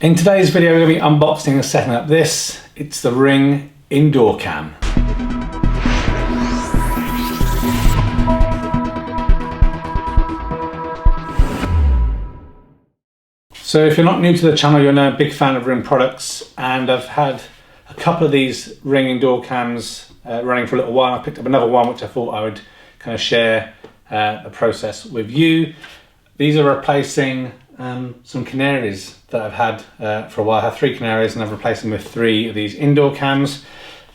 In today's video, we're going to be unboxing and setting up this. It's the Ring Indoor Cam. So if you're not new to the channel, you're now a big fan of Ring products, and I've had a couple of these Ring Indoor Cams running for a little while. I picked up another one which I thought I would kind of share the process with you. These are replacing some Canaries that I've had for a while. I have 3 Canaries and I've replaced them with 3 of these indoor cams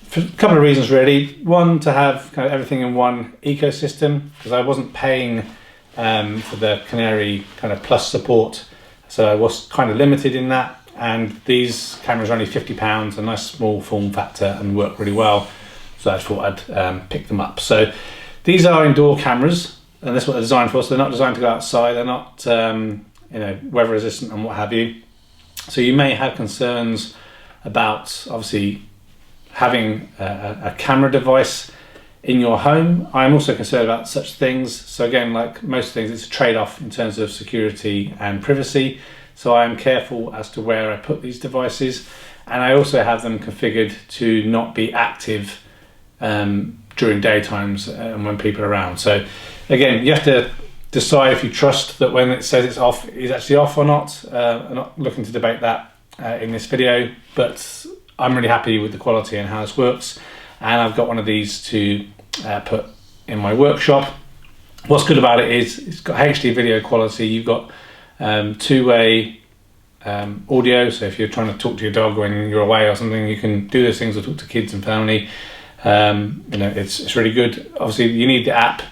for a couple of reasons really. One, to have kind of everything in one ecosystem, because I wasn't paying for the Canary kind of plus support, so I was kind of limited in that, and these cameras are only £50, a nice small form factor and work really well, so I thought I'd pick them up. So these are indoor cameras, and that's what they're designed for. So they're not designed to go outside, they're not weather resistant and what have you. So you may have concerns about obviously having a camera device in your home. I'm also concerned about such things. So again, like most things, it's a trade-off in terms of security and privacy. So I'm careful as to where I put these devices, and I also have them configured to not be active during daytimes and when people are around. So again, you have to decide if you trust that when it says it's off, is actually off or not. I'm not looking to debate that in this video, but I'm really happy with the quality and how this works, and I've got one of these to put in my workshop. What's good about it is it's got HD video quality. You've got two-way audio, so if you're trying to talk to your dog when you're away or something, you can do those things or talk to kids and family. It's really good. Obviously you need the app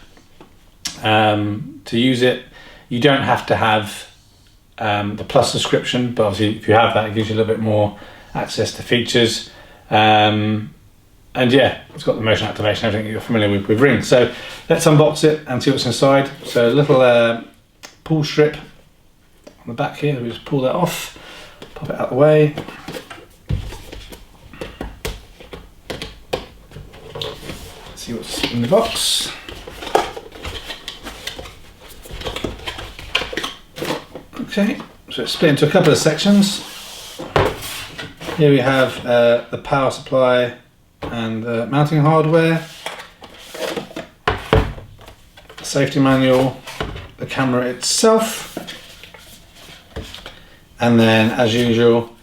to use it. You don't have to have the Plus subscription, but obviously if you have that, it gives you a little bit more access to features. And yeah, it's got the motion activation, everything you're familiar with Ring. So let's unbox it and see what's inside. So a little pull strip on the back here. We just pull that off, pop it out of the way. Let's see what's in the box. Okay, so it's split into a couple of sections. Here we have the power supply and the mounting hardware, the safety manual, the camera itself, and then as usual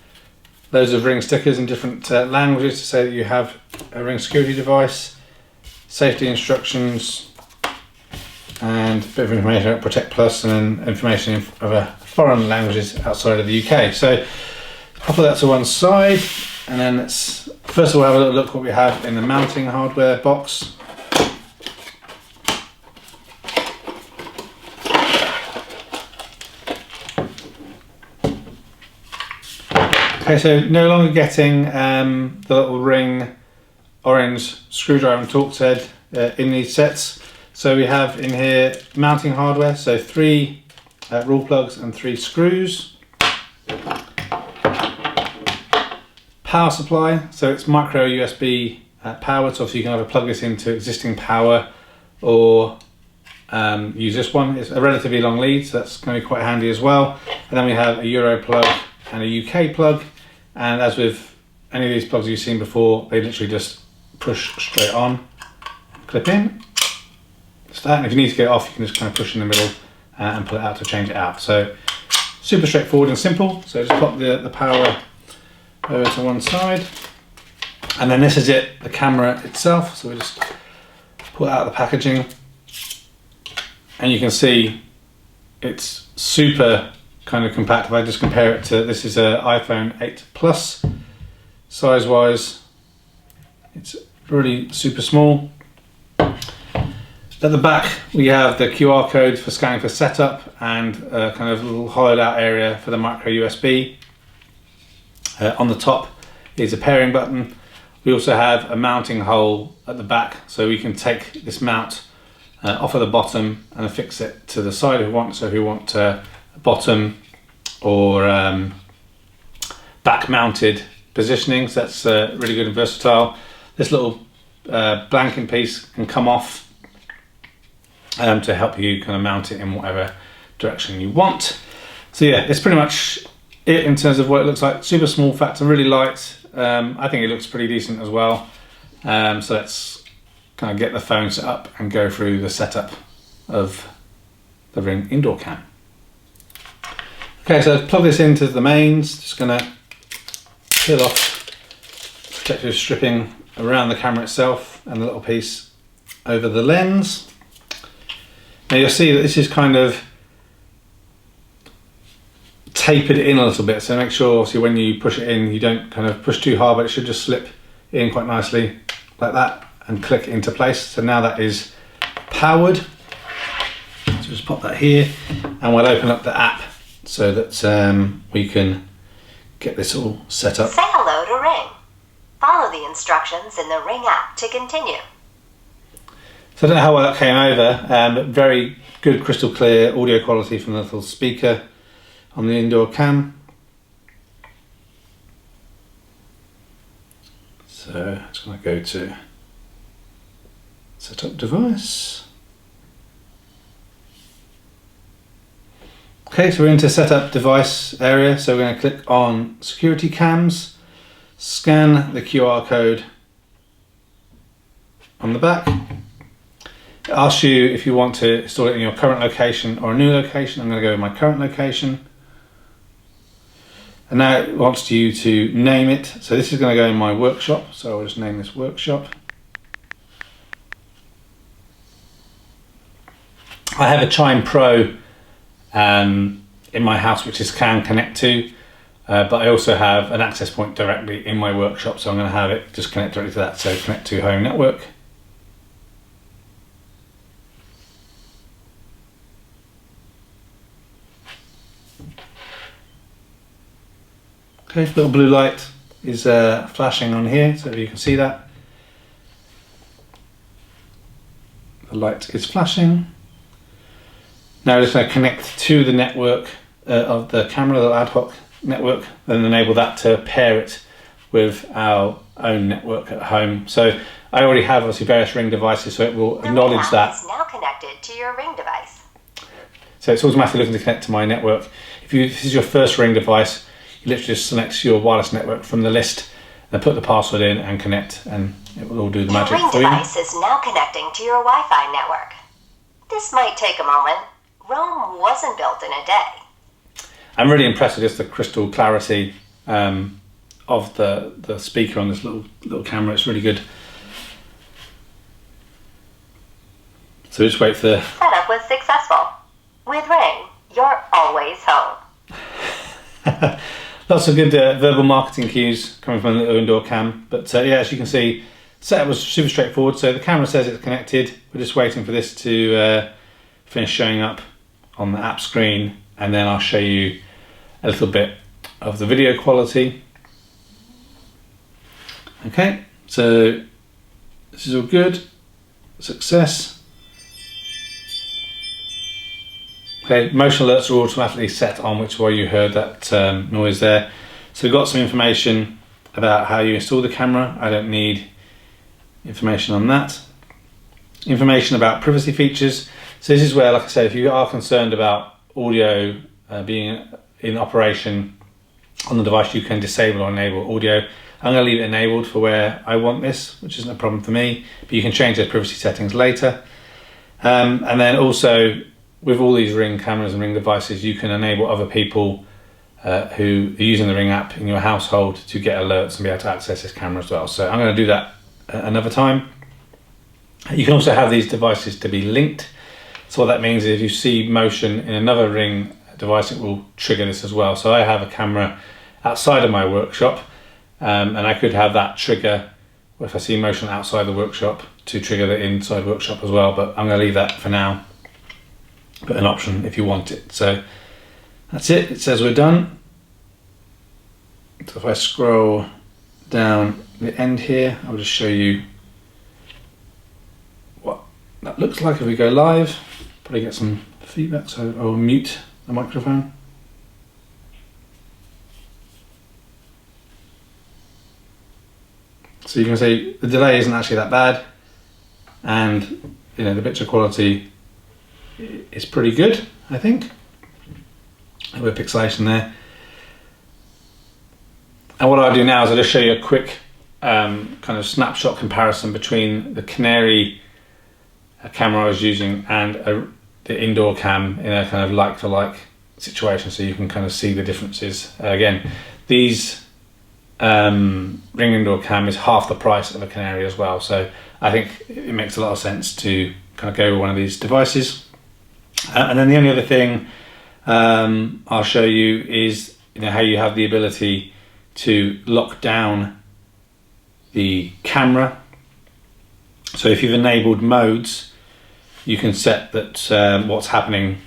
loads of Ring stickers in different languages to say that you have a Ring security device, safety instructions, and a bit of information about Protect Plus, and then information of foreign languages outside of the UK. So pop that to one side, and then let's first of all have a little look what we have in the mounting hardware box. Okay, so no longer getting the little Ring orange screwdriver and Torx head in these sets. So we have in here mounting hardware, so 3 rule plugs and 3 screws. Power supply, so it's micro USB powered, so you can either plug this into existing power or use this one. It's a relatively long lead, so that's going to be quite handy as well. And then we have a Euro plug and a UK plug, and as with any of these plugs you've seen before, they literally just push straight on, clip in, start, and if you need to get it off, you can just kind of push in the middle and pull it out to change it out. So super straightforward and simple. So just pop the power over to one side, and then this is it, the camera itself. So we just pull it out of the packaging, and you can see it's super kind of compact. If I just compare it to, this is an iPhone 8 Plus size wise, it's really super small. At the back we have the QR code for scanning for setup, and a kind of little hollowed out area for the micro USB. On the top is a pairing button. We also have a mounting hole at the back, so we can take this mount off of the bottom and affix it to the side if we want. So if you want a bottom or back mounted positioning, so that's really good and versatile. This little blanking piece can come off to help you kind of mount it in whatever direction you want. So yeah, it's pretty much it in terms of what it looks like. Super small factor, really light. I think it looks pretty decent as well. So let's kind of get the phone set up and go through the setup of the Ring indoor cam. Okay, so plug this into the mains. Just going to peel off protective stripping around the camera itself and the little piece over the lens. Now you'll see that this is kind of tapered in a little bit, so make sure obviously when you push it in you don't kind of push too hard, but it should just slip in quite nicely like that and click into place. So now that is powered. So just pop that here and we'll open up the app so that we can get this all set up. Say hello to Ring. Follow the instructions in the Ring app to continue. So I don't know how well that came over, but very good crystal clear audio quality from the little speaker on the indoor cam. So I'm just going to go to set up device. Okay, so we're into setup device area. So we're going to click on security cams, scan the QR code on the back. It asks you if you want to install it in your current location or a new location. I'm going to go with my current location. And now it wants you to name it. So this is going to go in my workshop. So I'll just name this workshop. I have a Chime Pro in my house, which this can connect to. But I also have an access point directly in my workshop. So I'm going to have it just connect directly to that. So connect to home network. Okay, little blue light is flashing on here, so you can see that. The light is flashing. Now we're just going to connect to the network of the camera, the ad hoc network, and enable that to pair it with our own network at home. So I already have obviously various Ring devices, so it will acknowledge that. Is now connected to your Ring device. So it's automatically looking to connect to my network. If this is your first Ring device, you literally just select your wireless network from the list and put the password in and connect, and it will all do the magic for you. Your Ring device is now connecting to your Wi-Fi network. This might take a moment. Rome wasn't built in a day. I'm really impressed with just the crystal clarity of the speaker on this little camera. It's really good. So just wait for the... Setup was successful. With Ring, you're always home. Lots of good verbal marketing cues coming from the indoor cam. But yeah, as you can see, setup was super straightforward. So the camera says it's connected. We're just waiting for this to finish showing up on the app screen, and then I'll show you a little bit of the video quality. Okay, so this is all good. Success. Okay, motion alerts are automatically set on, which is why you heard that noise there. So we've got some information about how you install the camera. I don't need information on that. Information about privacy features. So this is where, like I said, if you are concerned about audio being in operation on the device, you can disable or enable audio. I'm going to leave it enabled for where I want this, which isn't a problem for me, but you can change those privacy settings later. And then also, with all these Ring cameras and Ring devices, you can enable other people who are using the Ring app in your household to get alerts and be able to access this camera as well. So I'm going to do that another time. You can also have these devices to be linked. So what that means is if you see motion in another Ring device, it will trigger this as well. So I have a camera outside of my workshop, and I could have that trigger if I see motion outside the workshop to trigger the inside workshop as well, but I'm going to leave that for now. But an option if you want it. So that's it. It says we're done. So if I scroll down the end here, I'll just show you what that looks like if we go live. Probably get some feedback, so I'll mute the microphone. So you can see the delay isn't actually that bad, and you know the picture quality is pretty good, I think. A bit of pixelation there. And what I'll do now is I'll just show you a quick kind of snapshot comparison between the Canary camera I was using and the indoor cam in a kind of like-for-like situation, so you can kind of see the differences. Again, these Ring indoor cam is half the price of a Canary as well, so I think it makes a lot of sense to kind of go with one of these devices. And then the only other thing I'll show you is how you have the ability to lock down the camera. So if you've enabled modes, you can set that what's happening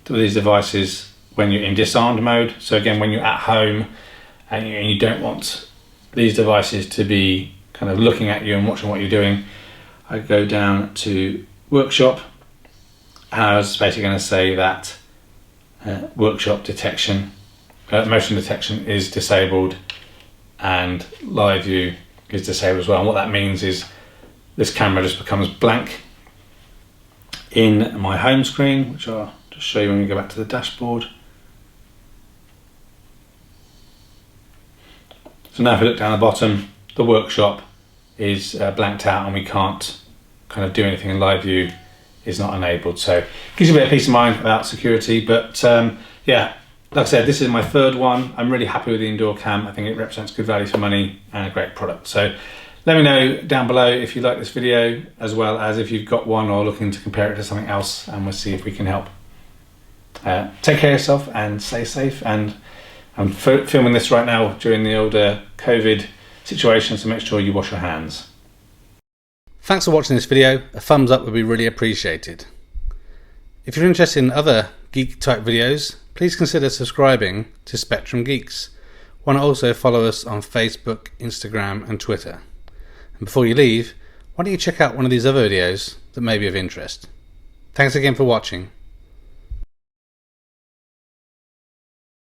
to these devices when you're in disarmed mode. So again, when you're at home and you don't want these devices to be kind of looking at you and watching what you're doing, I go down to workshop, and I was basically going to say that workshop detection, motion detection is disabled and live view is disabled as well. And what that means is this camera just becomes blank in my home screen, which I'll just show you when we go back to the dashboard. So now if we look down the bottom, the workshop is blanked out and we can't kind of do anything in live view, is not enabled. So it gives you a bit of peace of mind about security. But yeah, like I said, this is my third one. I'm really happy with the indoor cam. I think it represents good value for money and a great product. So let me know down below if you like this video, as well as if you've got one or looking to compare it to something else, and we'll see if we can help. Take care of yourself and stay safe. And I'm filming this right now during the older COVID situation, so make sure you wash your hands. Thanks for watching this video. A thumbs up would be really appreciated. If you're interested in other geek type videos, please consider subscribing to Spectrum Geeks. Why not also follow us on Facebook, Instagram and Twitter. And before you leave, why don't you check out one of these other videos that may be of interest. Thanks again for watching.